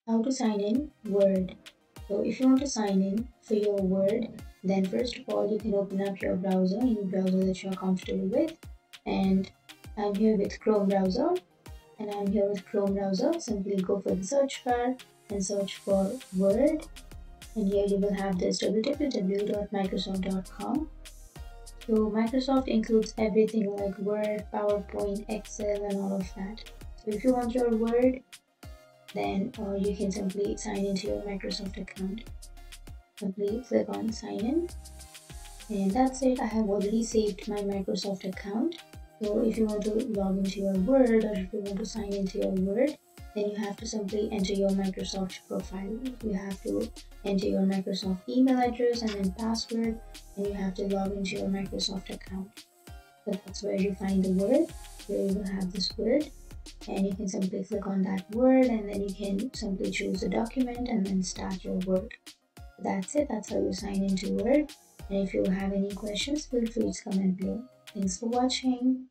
How to sign in Word. So if you want to sign in for your Word, then first of all you can open up your browser, any browser that you're comfortable with. And I'm here with Chrome browser, and I'm here with Chrome browser. Simply go for the search bar and search for Word, and here you will have this www.microsoft.com. So Microsoft includes everything like Word, PowerPoint, Excel, and all of that. So if you want your Word, then you can simply sign into your Microsoft account. Simply click on sign in, and that's it. I have already saved my Microsoft account. So if you want to log into your Word, or if you want to sign into your Word, then you have to simply enter your Microsoft profile. You have to enter your Microsoft email address and then password, and you have to log into your Microsoft account. So that's where you find the Word. Here you will have this Word, and you can simply click on that word, and then you can simply choose the document and then start your work. That's it. That's how you sign into Word. And if you have any questions, feel free to comment below. Thanks for watching.